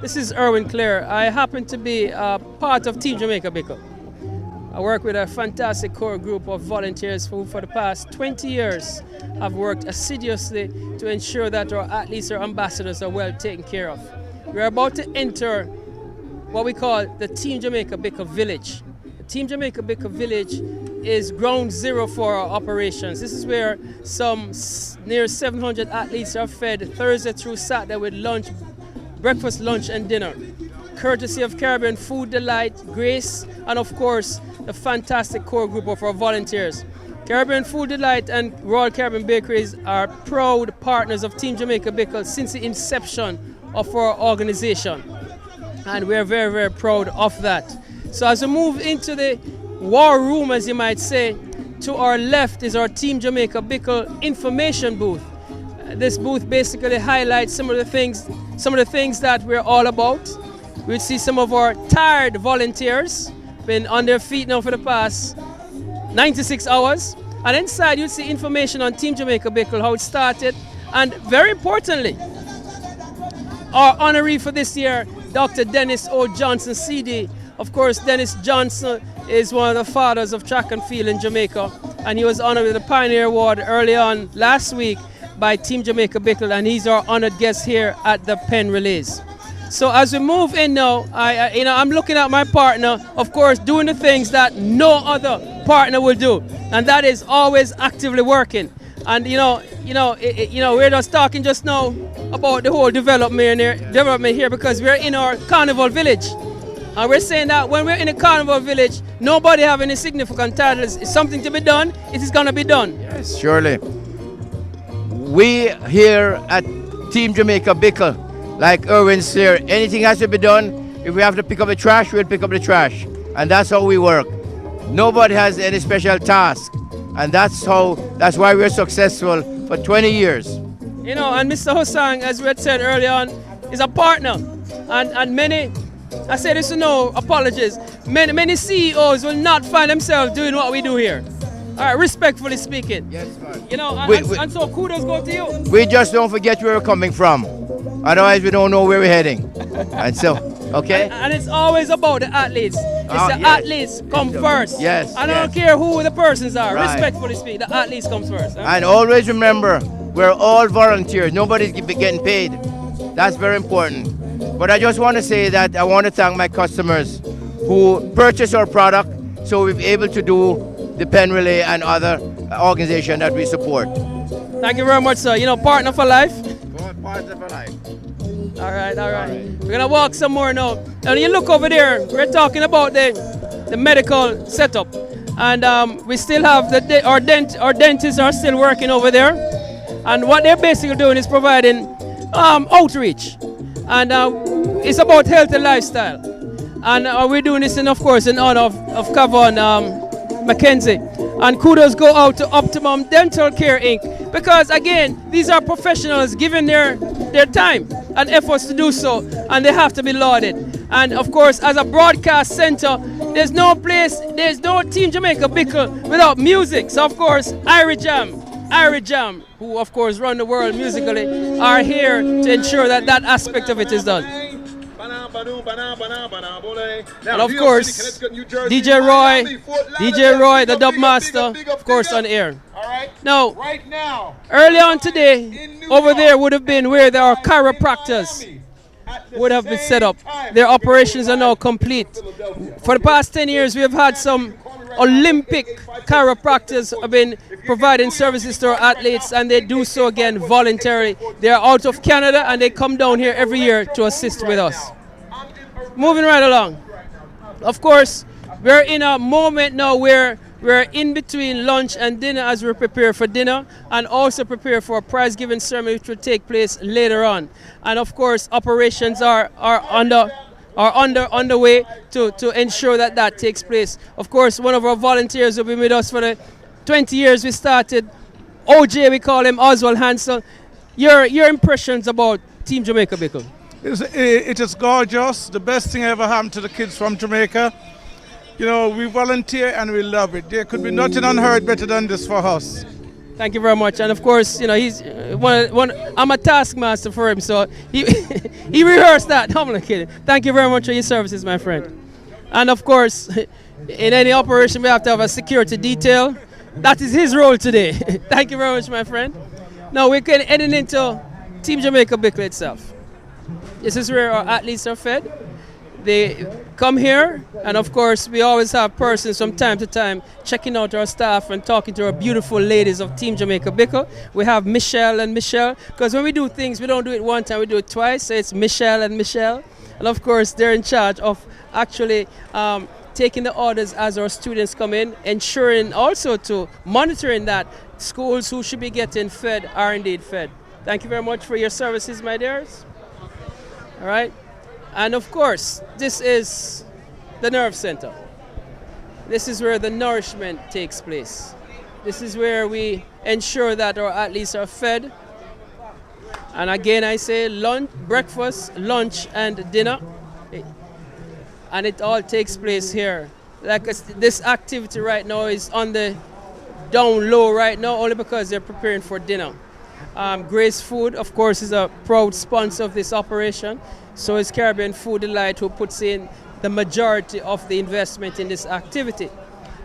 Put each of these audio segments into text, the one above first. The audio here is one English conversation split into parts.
This is Erwin Clare. I happen to be part of Team Jamaica Bickle. I work with a fantastic core group of volunteers who for the past 20 years have worked assiduously to ensure that our athletes, our ambassadors are well taken care of. We're about to enter what we call the Team Jamaica Bickle Village. The Team Jamaica Bickle Village is ground zero for our operations. This is where some near 700 athletes are fed Thursday through Saturday with lunch, breakfast, lunch and dinner, courtesy of Caribbean Food Delight, Grace, and of course the fantastic core group of our volunteers. Caribbean Food Delight and Royal Caribbean Bakeries are proud partners of Team Jamaica Bickle since the inception of our organization, and we're very, very proud of that. So as we move into the war room, as you might say, to our left is our Team Jamaica Bickle information booth. This booth basically highlights some of the things that we're all about. We'll see some of our tired volunteers, been on their feet now for the past 96 hours. And inside you'll see information on Team Jamaica Bickle, how it started, and very importantly, our honoree for this year, Dr. Dennis O. Johnson, CD. Of course, Dennis Johnson is one of the fathers of track and field in Jamaica, and he was honored with the Pioneer Award early on last week by Team Jamaica Bickle, and he's our honored guest here at the Penn Relays. So as we move in now, I'm looking at my partner, of course, doing the things that no other partner will do, and that is always actively working. And we're just talking just now about the whole development here because we're in our carnival village. And we're saying that when we're in a carnival village, nobody have any significant titles. It's something to be done, it is going to be done. Yes, surely. We here at Team Jamaica Bickle, like Erwin said, anything has to be done. If we have to pick up the trash, we'll pick up the trash. And that's how we work. Nobody has any special task. And that's why we're successful for 20 years. You know, and Mr. Hosang, as we had said early on, is a partner. And many, I say this to no apologies, many CEOs will not find themselves doing what we do here. All right, respectfully speaking. Yes, man. You know, and so kudos go to you. We just don't forget where we're coming from. Otherwise, we don't know where we're heading. And so, okay? And it's always about the athletes. It's the athletes come first. Yes. I don't care who the persons are. Right. Respectfully speaking, the athletes comes first. Huh? And always remember, we're all volunteers. Nobody's getting paid. That's very important. But I just want to say that I want to thank my customers who purchase our product so we're able to do the Penn Relay and other organizations that we support. Thank you very much, sir. You know, partner for life. Partner for life. All right. We're gonna walk some more now. And you look over there, we're talking about the medical setup, and we still have our dentists are still working over there, and what they're basically doing is providing outreach, and it's about health and lifestyle, and we're doing this in honor of Kavon Mackenzie. And kudos go out to Optimum Dental Care Inc. because again, these are professionals giving their time and efforts to do so, and they have to be lauded. And of course, as a broadcast center, there's no Team Jamaica Bickle without music. So of course, Irie Jam, who of course run the world musically, are here to ensure that aspect of it is done. And of course, DJ Roy, the dub master, of course, on air. Now, early on today, over there would have been where there are chiropractors would have been set up. Their operations are now complete. For the past 10 years, we have had some Olympic chiropractors have been providing services to our athletes, and they do so again voluntarily. They are out of Canada and they come down here every year to assist with us. Moving right along. Of course, we're in a moment now where we're in between lunch and dinner as we prepare for dinner and also prepare for a prize giving ceremony which will take place later on. And of course, operations are underway to ensure that takes place. Of course, one of our volunteers will be with us for the 20 years we started. OJ, we call him, Oswald Hansel. Your impressions about Team Jamaica Bickle? It is gorgeous. The best thing ever happened to the kids from Jamaica. You know, we volunteer and we love it. There could be nothing unheard better than this for us. Thank you very much. And of course, you know, he's I'm a taskmaster for him, so he he rehearsed that. No, I'm not kidding. Thank you very much for your services, my friend. And of course, in any operation, we have to have a security detail. That is his role today. Thank you very much, my friend. Now we're heading into Team Jamaica Bickle itself. This is where our athletes are fed. They come here, and of course, we always have persons from time to time checking out our staff and talking to our beautiful ladies of Team Jamaica Bickle. We have Michelle and Michelle, because when we do things, we don't do it one time, we do it twice. So it's Michelle and Michelle. And of course, they're in charge of actually taking the orders as our students come in, ensuring also to monitoring that schools who should be getting fed are indeed fed. Thank you very much for your services, my dears. All right. And of course, this is the nerve center. This is where the nourishment takes place. This is where we ensure that our athletes are fed. And again, I say lunch, breakfast, lunch, and dinner. And it all takes place here. Like this activity right now is on the down low right now, only because they're preparing for dinner. Grace Food, of course, is a proud sponsor of this operation. So is Caribbean Food Delight, who puts in the majority of the investment in this activity.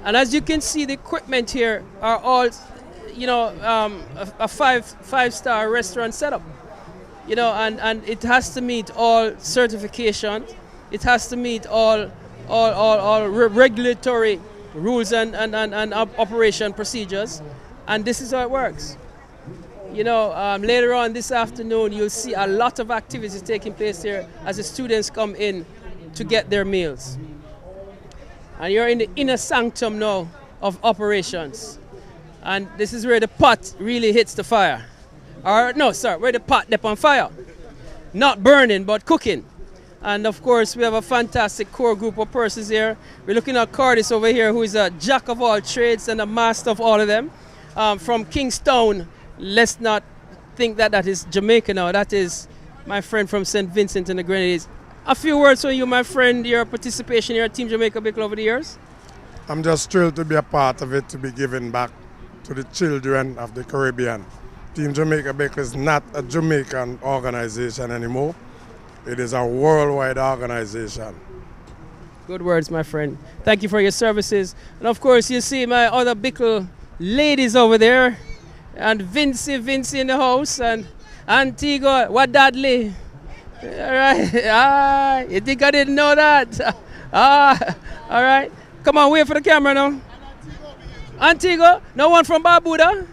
And as you can see, the equipment here are all, you know, a five-star restaurant setup. You know, and it has to meet all certifications. It has to meet all regulatory rules and operation procedures. And this is how it works. You know, later on this afternoon, you'll see a lot of activities taking place here as the students come in to get their meals. And you're in the inner sanctum now of operations. And this is where the pot really hits the fire. Or, no, sorry, where the pot is on fire. Not burning, but cooking. And of course, we have a fantastic core group of persons here. We're looking at Curtis over here, who is a jack of all trades and a master of all of them. From Kingston. Let's not think that that is Jamaica now. That is my friend from St. Vincent and the Grenadines. A few words for you, my friend, your participation here at Team Jamaica Bickle over the years. I'm just thrilled to be a part of it, to be giving back to the children of the Caribbean. Team Jamaica Bickle is not a Jamaican organization anymore. It is a worldwide organization. Good words, my friend. Thank you for your services. And of course, you see my other Bickle ladies over there. And Vincy in the house, and Antigua, what Dudley? All right, you think I didn't know that? All right, come on, wait for the camera now. Antigua, no one from Barbuda?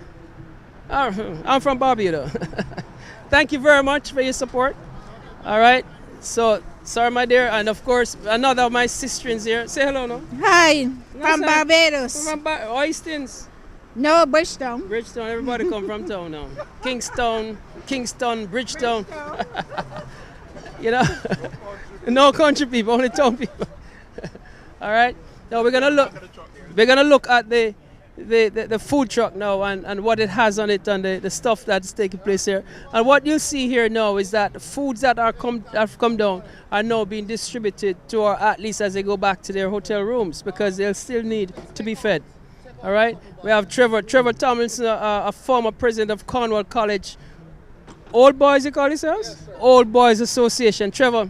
I'm from Barbuda. Thank you very much for your support. All right, so sorry, my dear, and of course another of my sisterins here. Say hello, no? Hi, from Barbados. From Oystins. No, Bridgetown. Bridgetown, everybody come from town now. Kingston, Bridgetown. You know, no country people, only town people. All right. Now we're gonna look at the food truck now and what it has on it and the stuff that's taking place here. And what you see here now is that the foods that have come down are now being distributed to our athletes as they go back to their hotel rooms, because they'll still need to be fed. All right, we have Trevor Tomlinson, a former president of Cornwall College. Old Boys, you call yourselves? Old Boys Association. Trevor,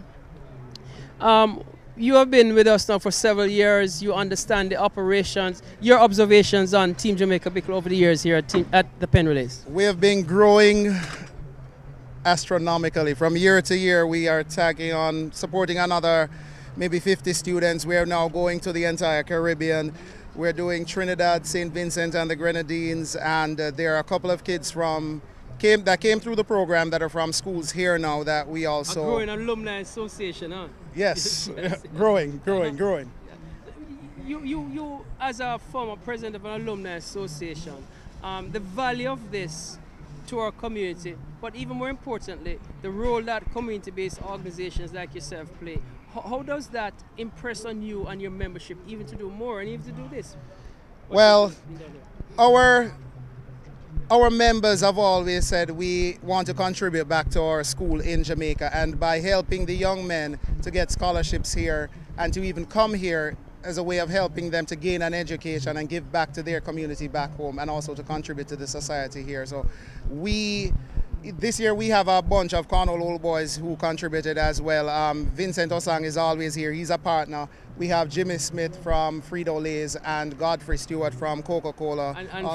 you have been with us now for several years. You understand the operations. Your observations on Team Jamaica Bickle over the years here at the Penn Relays. We have been growing astronomically. From year to year, we are tagging on, supporting another maybe 50 students. We are now going to the entire Caribbean. We're doing Trinidad, St. Vincent and the Grenadines, and there are a couple of kids that came through the program that are from schools here now that we also... A growing alumni association, huh? Yes, growing. You, as a former president of an alumni association, the value of this to our community, but even more importantly, the role that community-based organizations like yourself play. How does that impress on you and your membership, even to do more and even to do this? Well, our members have always said we want to contribute back to our school in Jamaica, and by helping the young men to get scholarships here and to even come here, as a way of helping them to gain an education and give back to their community back home, and also to contribute to the society here. So this year we have a bunch of Cornwall Old Boys who contributed as well. Vincent Osang is always here. He's a partner. We have Jimmy Smith from Frito-Lay's and Godfrey Stewart from Coca-Cola.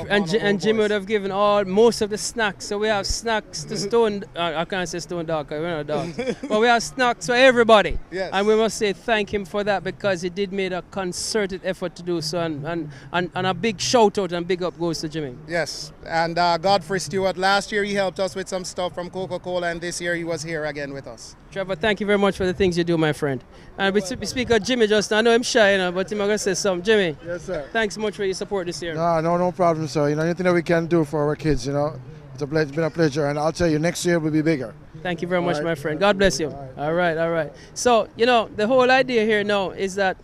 And Jimmy would have given most of the snacks. So we have snacks to Stone. I can't say Stone Dog because we're not dogs. But we have snacks for everybody. Yes. And we must say thank him for that, because he did make a concerted effort to do so. And a big shout out and big up goes to Jimmy. Yes. And Godfrey Stewart, last year he helped us with some stuff from Coca-Cola, and this year he was here again with us. Trevor, thank you very much for the things you do, my friend. And we speak of Jimmy just now. I know I'm shy, but I'm going to say something. Jimmy, yes, sir. Thanks so much for your support this year. No problem, sir. Anything that we can do for our kids, it's been a pleasure. And I'll tell you, next year will be bigger. Thank you very much, my friend. God bless you. All right. So, the whole idea here now is that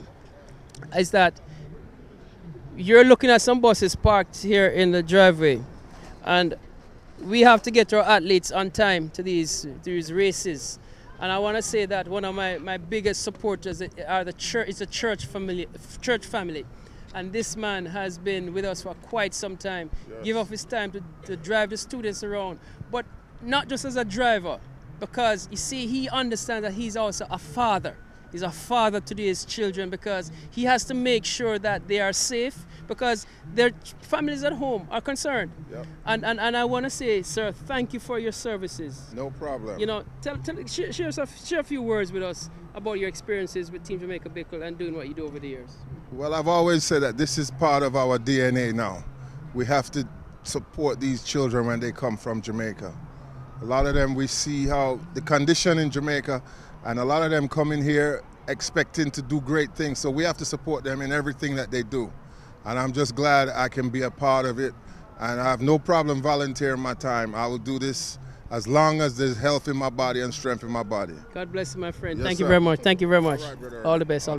you're looking at some buses parked here in the driveway, and we have to get our athletes on time to these races. And I want to say that one of my biggest supporters are the church. It's a church family, and this man has been with us for quite some time. Yes. Give up his time to drive the students around, but not just as a driver, because you see, he understands that he's also a father. He's a father to his children, because he has to make sure that they are safe, because their families at home are concerned. Yep. And I want to say, sir, thank you for your services. No problem. Share a few words with us about your experiences with Team Jamaica Bickle and doing what you do over the years. Well, I've always said that this is part of our DNA now. We have to support these children when they come from Jamaica. A lot of them, we see how the condition in Jamaica, and a lot of them come in here expecting to do great things. So we have to support them in everything that they do. And I'm just glad I can be a part of it. And I have no problem volunteering my time. I will do this as long as there's health in my body and strength in my body. God bless you, my friend. Yes, Thank sir. you very much. Thank you very much. All right, brother. All the best.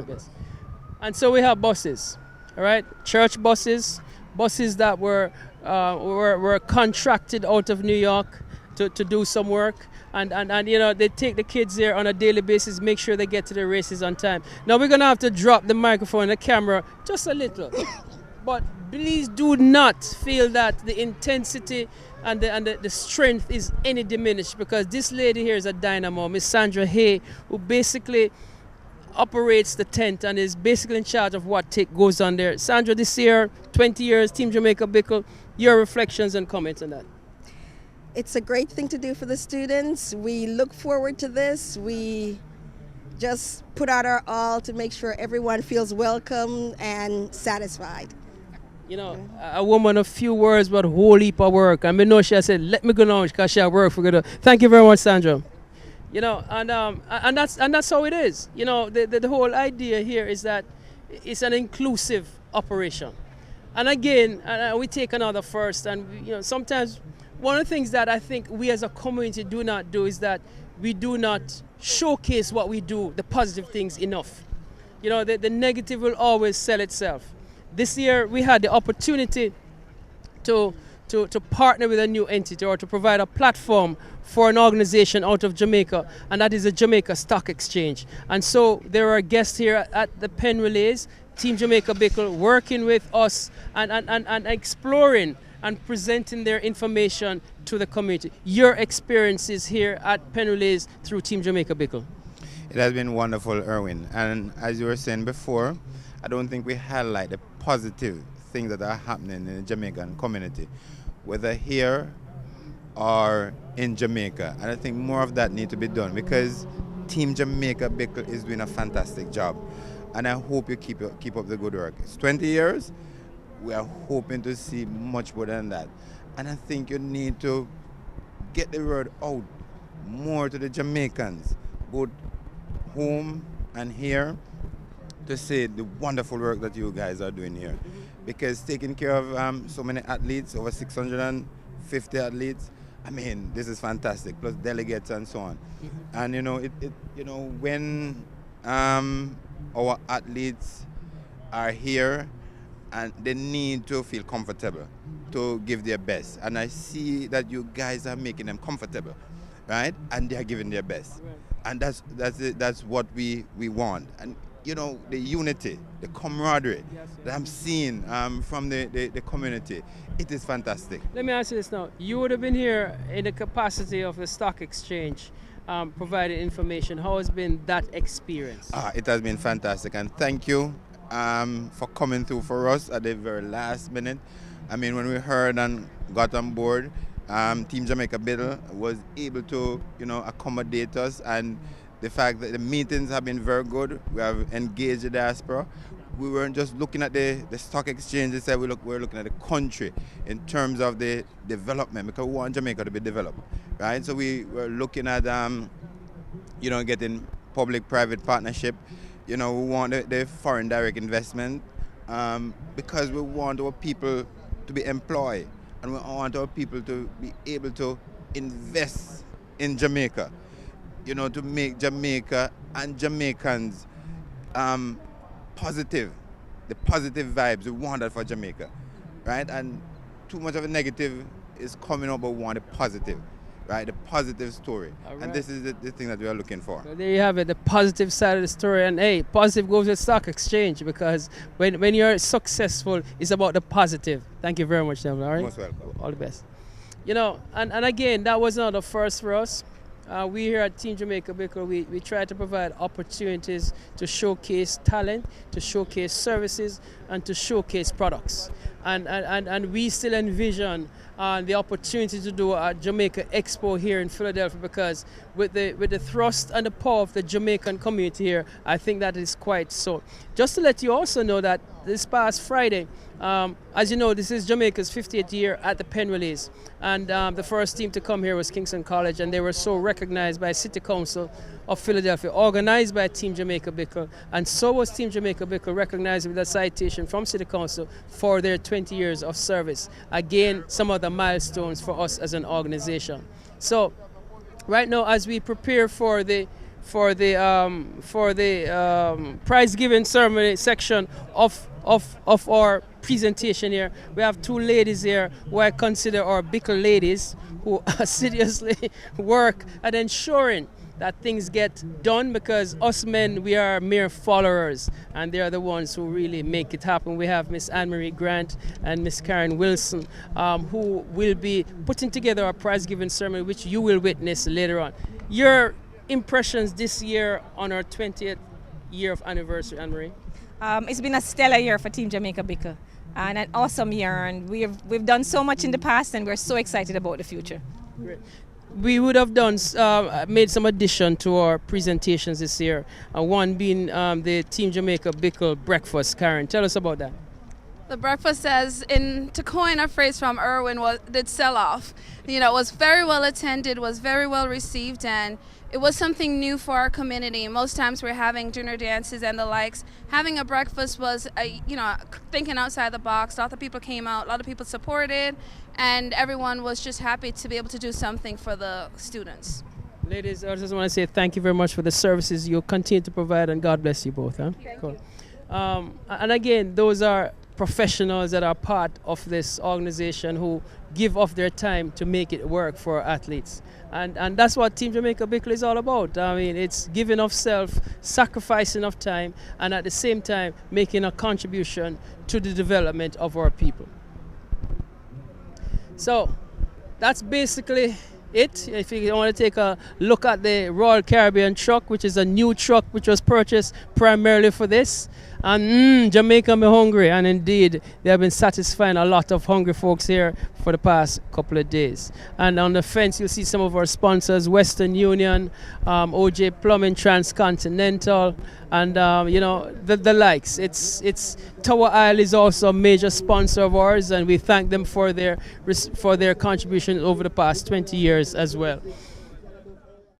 And so we have buses, all right? Church buses that were contracted out of New York to do some work. And they take the kids there on a daily basis, make sure they get to the races on time. Now we're going to have to drop the microphone and the camera just a little. But please do not feel that the intensity and the strength is any diminished, because this lady here is a dynamo, Miss Sandra Hay, who basically operates the tent and is basically in charge of what goes on there. Sandra, this year, 20 years, Team Jamaica Bickle, your reflections and comments on that. It's a great thing to do for the students. We look forward to this. We just put out our all to make sure everyone feels welcome and satisfied. A woman of few words but a whole heap of work. And I know she said, let me go now because she has work for good. Thank you very much, Sandra. And that's how it is. The whole idea here is that it's an inclusive operation. And again, we take another first, and sometimes one of the things that I think we as a community do not do is that we do not showcase what we do, the positive things, enough. The negative will always sell itself. This year we had the opportunity to partner with a new entity, or to provide a platform for an organization out of Jamaica, and that is the Jamaica Stock Exchange. And so there are guests here at the Penn Relays, Team Jamaica Bickle, working with us and exploring and presenting their information to the community. Your experiences here at Penn Relays through Team Jamaica Bickle. It has been wonderful, Erwin. And as you were saying before, I don't think we highlight the positive things that are happening in the Jamaican community, whether here or in Jamaica. And I think more of that needs to be done, because Team Jamaica Bickle is doing a fantastic job. And I hope you keep up the good work. It's 20 years. We are hoping to see much more than that. And I think you need to get the word out more to the Jamaicans, both home and here, to say the wonderful work that you guys are doing here. Because taking care of so many athletes, over 650 athletes, I mean, this is fantastic, plus delegates and so on. And when our athletes are here, and they need to feel comfortable to give their best. And I see that you guys are making them comfortable, right? And they are giving their best. Right. And that's what we want. And you know, the unity, the camaraderie that I'm seeing from the community. It is fantastic. Let me ask you this now. You would have been here in the capacity of the stock exchange, providing information. How has been that experience? It has been fantastic, and thank you for coming through for us at the very last minute. I mean, when we heard and got on board, Team Jamaica Bickle was able to, you know, accommodate us, and the fact that the meetings have been very good. We have engaged the diaspora. We weren't just looking at the stock exchange. Instead, we're looking at the country in terms of the development, because we want Jamaica to be developed, right? So we were looking at, you know, getting public-private partnership. You know, we want the foreign direct investment because we want our people to be employed, and we want our people to be able to invest in Jamaica, you know, to make Jamaica and Jamaicans positive, the positive vibes. We want that for Jamaica, right? And too much of a negative is coming up, but we want a positive, right? The positive story. Right. And this is the thing that we are looking for. Well, there you have it, the positive side of the story. And hey, positive goes with stock exchange, because when you're successful, it's about the positive. Thank you very much, Neville. All right? Most welcome. All the best. You know, and again, that was not the first for us. We here at Team Jamaica Bickle, we try to provide opportunities to showcase talent, to showcase services, and to showcase products. And we still envision the opportunity to do a Jamaica Expo here in Philadelphia, because with the thrust and the power of the Jamaican community here, I think that is quite so. Just to let you also know that this past Friday, as you know, this is Jamaica's 50th year at the Penn release, and the first team to come here was Kingston College, and they were so recognized by City Council of Philadelphia, organized by Team Jamaica Bickle, and so was Team Jamaica Bickle recognized with a citation from City Council for their 20 years of service. Again, some of the milestones for us as an organization. So right now, as we prepare for the prize giving ceremony section of our presentation here, we have two ladies here who I consider our Bickle ladies, who assiduously work at ensuring that things get done, because us men, we are mere followers, and they are the ones who really make it happen. We have Miss Anne-Marie Grant and Miss Karen Wilson, who will be putting together our prize giving ceremony, which you will witness later on. Your impressions this year on our 20th year of anniversary, Anne-Marie? It's been a stellar year for Team Jamaica Bickle, and an awesome year, and we've done so much in the past, and we're so excited about the future. Great. We would have made some addition to our presentations this year, one being the Team Jamaica Bickle breakfast. Karen, tell us about that. The breakfast, to coin a phrase from Irwin, did sell off. You know, it was very well attended, was very well received, and it was something new for our community. Most times we're having dinner dances and the likes. Having a breakfast was, thinking outside the box. A lot of people came out, a lot of people supported, and everyone was just happy to be able to do something for the students. Ladies, I just want to say thank you very much for the services you continue to provide, and God bless you both. Huh? Cool. And again, those are professionals that are part of this organization who give of their time to make it work for athletes. And that's what Team Jamaica Bickle is all about. I mean, it's giving of self, sacrificing of time, and at the same time making a contribution to the development of our people. So that's basically it. If you want to take a look at the Royal Caribbean truck, which is a new truck which was purchased primarily for this. And Jamaica me hungry, and indeed they have been satisfying a lot of hungry folks here for the past couple of days. And on the fence you'll see some of our sponsors: Western Union, OJ Plumbing, Transcontinental, and the likes. It's Tower Isle is also a major sponsor of ours, and we thank them for their contribution over the past 20 years as well.